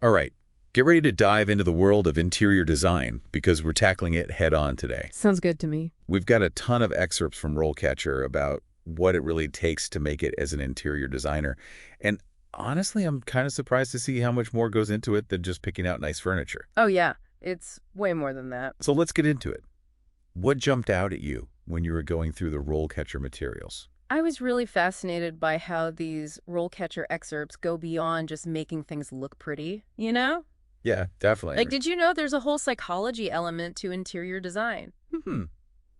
All right, get ready to dive into the world of interior design because we're tackling it head on today. Sounds good to me. We've got a ton of excerpts from RoleCatcher about what it really takes to make it as an interior designer. And honestly, I'm kind of surprised to see how much more goes into it than just picking out nice furniture. Oh, yeah. It's way more than that. So let's get into it. What jumped out at you when you were going through the RoleCatcher materials? I was really fascinated by how these RoleCatcher excerpts go beyond just making things look pretty, you know? Yeah, definitely. Like, did you know there's a whole psychology element to interior design? Hmm.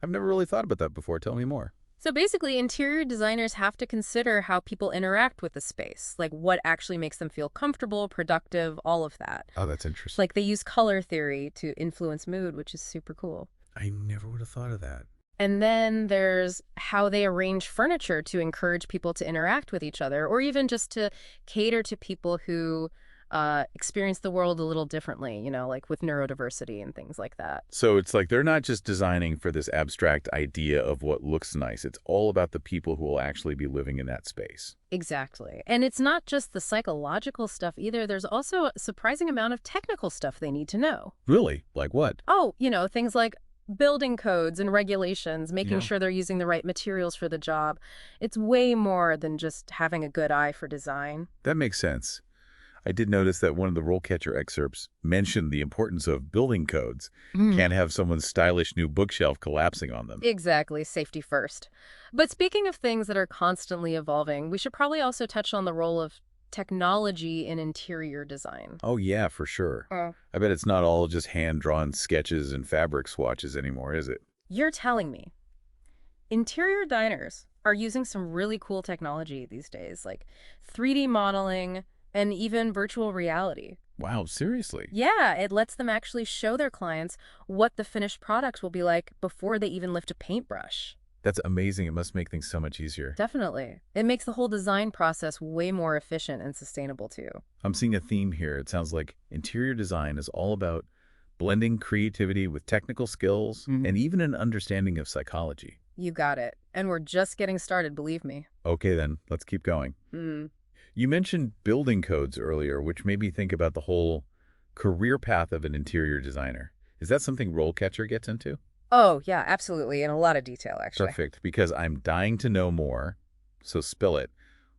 I've never really thought about that before. Tell me more. So basically, interior designers have to consider how people interact with the space, like what actually makes them feel comfortable, productive, all of that. Oh, that's interesting. Like they use color theory to influence mood, which is super cool. I never would have thought of that. And then there's how they arrange furniture to encourage people to interact with each other, or even just to cater to people who experience the world a little differently, you know, like with neurodiversity and things like that. So it's like they're not just designing for this abstract idea of what looks nice. It's all about the people who will actually be living in that space. Exactly. And it's not just the psychological stuff either. There's also a surprising amount of technical stuff they need to know. Really? Like what? Oh, you know, things like building codes and regulations, making Yeah. sure they're using the right materials for the job. It's way more than just having a good eye for design. That makes sense. I did notice that one of the RoleCatcher excerpts mentioned the importance of building codes. Can't have someone's stylish new bookshelf collapsing on them. Exactly, safety first. But speaking of things that are constantly evolving, we should probably also touch on the role of technology in interior design. Oh, yeah, for sure. Oh. I bet it's not all just hand-drawn sketches and fabric swatches anymore, is it? You're telling me. Interior designers are using some really cool technology these days, like 3D modeling and even virtual reality. Wow, seriously? Yeah, it lets them actually show their clients what the finished product will be like before they even lift a paintbrush. That's amazing. It must make things so much easier. Definitely. It makes the whole design process way more efficient and sustainable too. I'm seeing a theme here. It sounds like interior design is all about blending creativity with technical skills and even an understanding of psychology. You got it. And we're just getting started, believe me. Okay, then, let's keep going. You mentioned building codes earlier, which made me think about the whole career path of an interior designer. Is that something RoleCatcher gets into? Oh, yeah, absolutely. In a lot of detail, actually. Perfect, because I'm dying to know more, so spill it.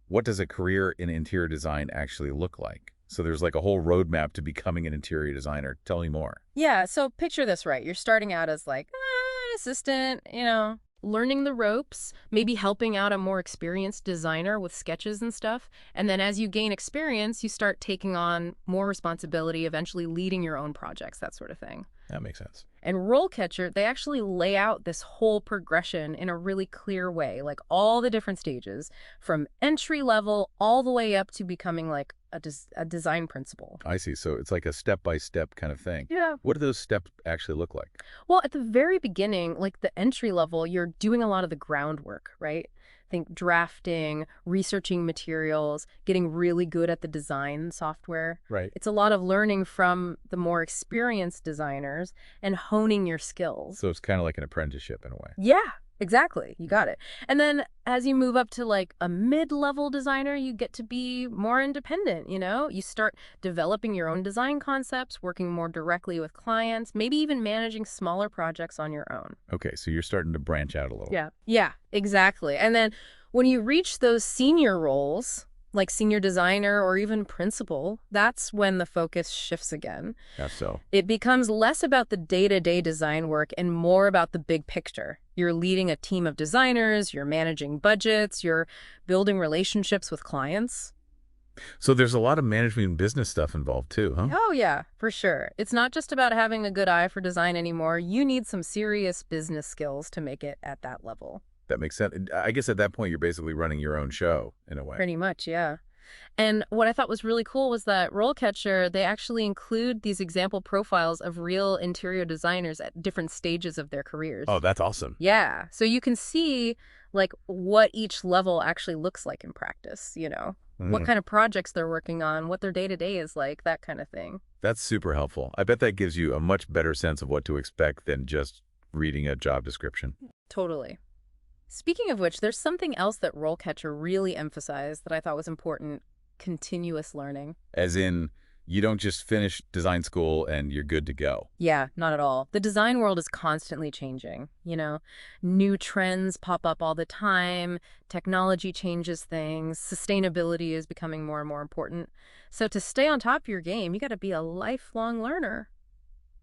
What does a career in interior design actually look like? So there's like a whole roadmap to becoming an interior designer. Tell me more. Yeah, so picture this, right? You're starting out as like an assistant, you know, learning the ropes, maybe helping out a more experienced designer with sketches and stuff. And then as you gain experience, you start taking on more responsibility, eventually leading your own projects, that sort of thing. That makes sense. And RoleCatcher, they actually lay out this whole progression in a really clear way, like all the different stages, from entry level all the way up to becoming like a design principal. I see. So it's like a step-by-step kind of thing. Yeah. What do those steps actually look like? Well, at the very beginning, like the entry level, you're doing a lot of the groundwork, right? Think drafting, researching materials, getting really good at the design software. Right. It's a lot of learning from the more experienced designers and honing your skills. So it's kind of like an apprenticeship in a way. Yeah, exactly. You got it. And then as you move up to like a mid-level designer, you get to be more independent, you know? You start developing your own design concepts, working more directly with clients, maybe even managing smaller projects on your own. Okay, so you're starting to branch out a little. Yeah, exactly. And then when you reach those senior roles, like senior designer or even principal, that's when the focus shifts again. Yeah, so. It becomes less about the day-to-day design work and more about the big picture. You're leading a team of designers, you're managing budgets, you're building relationships with clients. So there's a lot of management and business stuff involved too, huh? Oh, yeah, for sure. It's not just about having a good eye for design anymore. You need some serious business skills to make it at that level. That makes sense. I guess at that point, you're basically running your own show in a way. Pretty much, yeah. And what I thought was really cool was that RoleCatcher, they actually include these example profiles of real interior designers at different stages of their careers. Oh, that's awesome. Yeah. So you can see like what each level actually looks like in practice, you know, what kind of projects they're working on, what their day-to-day is like, that kind of thing. That's super helpful. I bet that gives you a much better sense of what to expect than just reading a job description. Totally. Speaking of which, there's something else that RoleCatcher really emphasized that I thought was important: continuous learning. As in, You don't just finish design school and you're good to go. Yeah, not at all. The design world is constantly changing, you know. New trends pop up all the time, technology changes things, sustainability is becoming more and more important. So to stay on top of your game, you got to be a lifelong learner.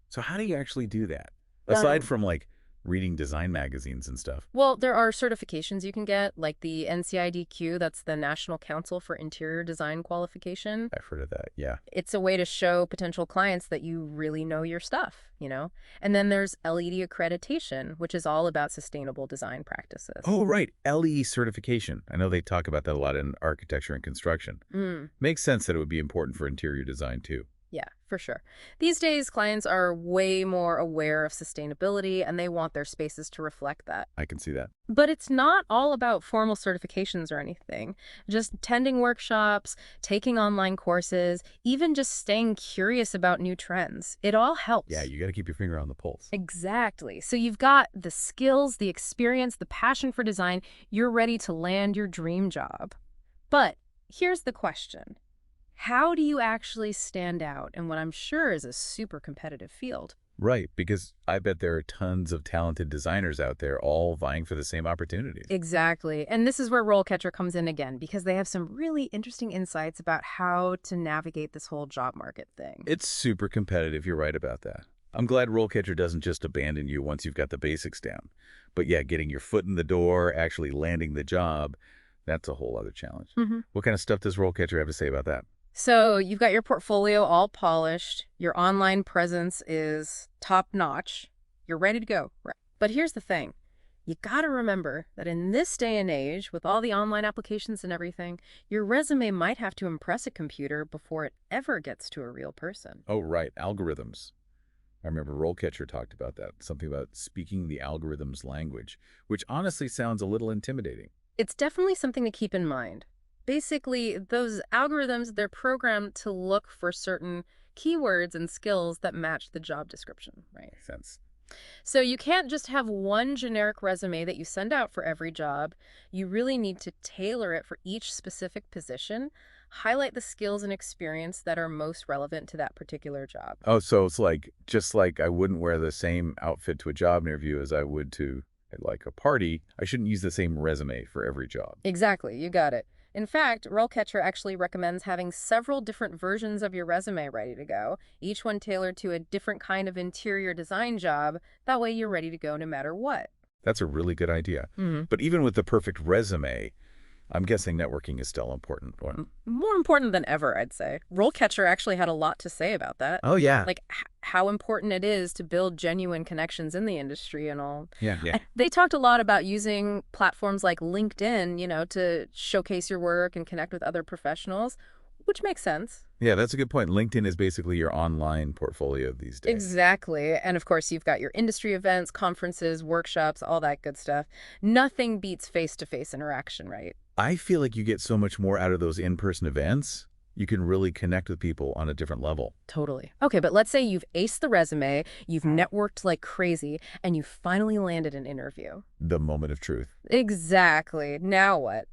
So how do you actually do that? Aside Um, from like reading design magazines and stuff. Well, there are certifications you can get, like the NCIDQ, that's the National Council for Interior Design Qualification. I've heard of that. Yeah. It's a way to show potential clients that you really know your stuff, you know? And then there's LED accreditation, which is all about sustainable design practices. Oh, right. LE certification. I know they talk about that a lot in architecture and construction. Mm, Makes sense that it would be important for interior design too. yeah, for sure. These days, clients are way more aware of sustainability and they want their spaces to reflect that. I can see that. But it's not all about formal certifications or anything. Just attending workshops, taking online courses, even just staying curious about new trends. It all Yeah, helps. you got to keep your finger on the pulse. Exactly. So you've got the skills, the experience, the passion for design. You're ready to land your dream job. But here's the question. How do you actually stand out in what I'm sure is a super competitive field? Right, because I bet there are tons of talented designers out there all vying for the same opportunities. Exactly. And this is where RoleCatcher comes in again, because they have some really interesting insights about how to navigate this whole job market thing. It's super competitive. You're right about that. I'm glad RoleCatcher doesn't just abandon you once you've got the basics down. But yeah, getting your foot in the door, actually landing the job, that's a whole other challenge. Mhm. What kind of stuff does RoleCatcher have to say about that? So you've got your portfolio all polished, your online presence is top notch, you're ready to go. Right. But here's the thing. You got to remember that in this day and age, with all the online applications and everything, your resume might have to impress a computer before it ever gets to a real person. Oh, right, algorithms. I remember RoleCatcher talked about that, something about speaking the algorithm's language, which honestly sounds a little intimidating. It's definitely something to keep in mind. Basically, those algorithms, they're programmed to look for certain keywords and skills that match the job description, right? Makes sense. So you can't just have one generic resume that you send out for every job. You really need to tailor it for each specific position, highlight the skills and experience that are most relevant to that particular job. Oh, so it's like, just like I wouldn't wear the same outfit to a job interview as I would to like a party, I shouldn't use the same resume for every job. Exactly, you got it. In fact, RoleCatcher actually recommends having several different versions of your resume ready to go, each one tailored to a different kind of interior design job. That way you're ready to go no matter what. That's a really good idea. Hmm. But even with the perfect resume, I'm guessing networking is still important. More important than ever, I'd say. RoleCatcher actually had a lot to say about that. Oh, yeah. Like how important it is to build genuine connections in the industry and all. Yeah, yeah. They talked a lot about using platforms like LinkedIn, you know, to showcase your work and connect with other professionals, which makes sense. Yeah, that's a good point. LinkedIn is basically your online portfolio these days. Exactly. And of course, you've got your industry events, conferences, workshops, all that good stuff. Nothing beats face-to-face interaction, right? I feel like you get so much more out of those in-person events. You can really connect with people on a different level. Totally. Okay, but let's say you've aced the resume, you've networked like crazy, and you finally landed an interview. The moment of truth. Exactly. Now what?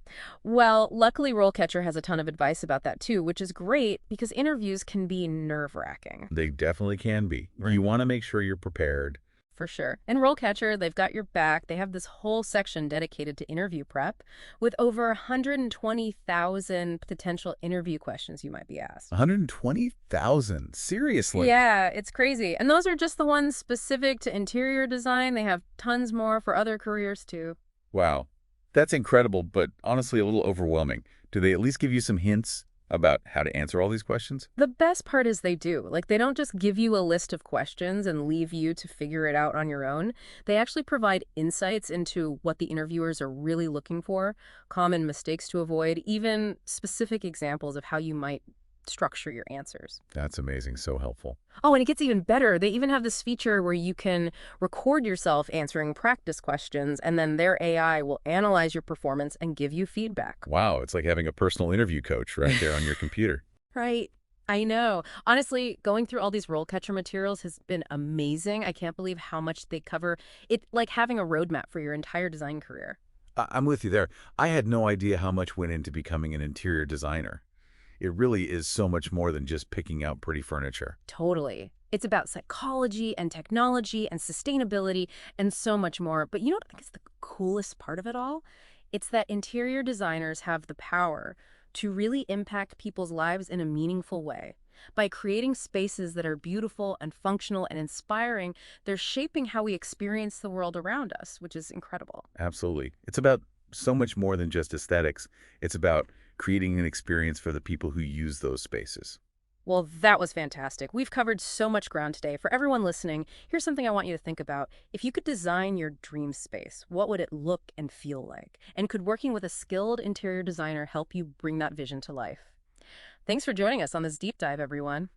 Well, luckily RoleCatcher has a ton of advice about that too, which is great because interviews can be nerve-wracking. They definitely can be. Right. You want to make sure you're prepared. For sure. In RoleCatcher, they've got your back. They have this whole section dedicated to interview prep with over 120,000 potential interview questions you might be asked. 120,000. Seriously? Yeah, it's crazy. And those are just the ones specific to interior design. They have tons more for other careers too. Wow. That's incredible, but honestly a little overwhelming. Do they at least give you some hints about how to answer all these questions? The best part is they do. Like, they don't just give you a list of questions and leave you to figure it out on your own. They actually provide insights into what the interviewers are really looking for, common mistakes to avoid, even specific examples of how you might structure your answers. That's amazing. So helpful. Oh, and it gets even better. They even have this feature where you can record yourself answering practice questions, and then their AI will analyze your performance and give you feedback. Wow, it's like having a personal interview coach right there on your computer. Right. I know. Honestly, going through all these RoleCatcher materials has been amazing. I can't believe how much they cover. It's like having a roadmap for your entire design career. I'm with you there. I had no idea how much went into becoming an interior designer. it really is so much more than just picking out pretty furniture. Totally. It's about psychology and technology and sustainability and so much more. But you know what I think is the coolest part of it all? It's that interior designers have the power to really impact people's lives in a meaningful way. By creating spaces that are beautiful and functional and inspiring, they're shaping how we experience the world around us, which is incredible. Absolutely. It's about so much more than just aesthetics. It's about creating an experience for the people who use those spaces. Well, that was fantastic. We've covered so much ground today. For everyone listening, here's something I want you to think about. If you could design your dream space, what would it look and feel like? And could working with a skilled interior designer help you bring that vision to life? Thanks for joining us on this deep dive, everyone.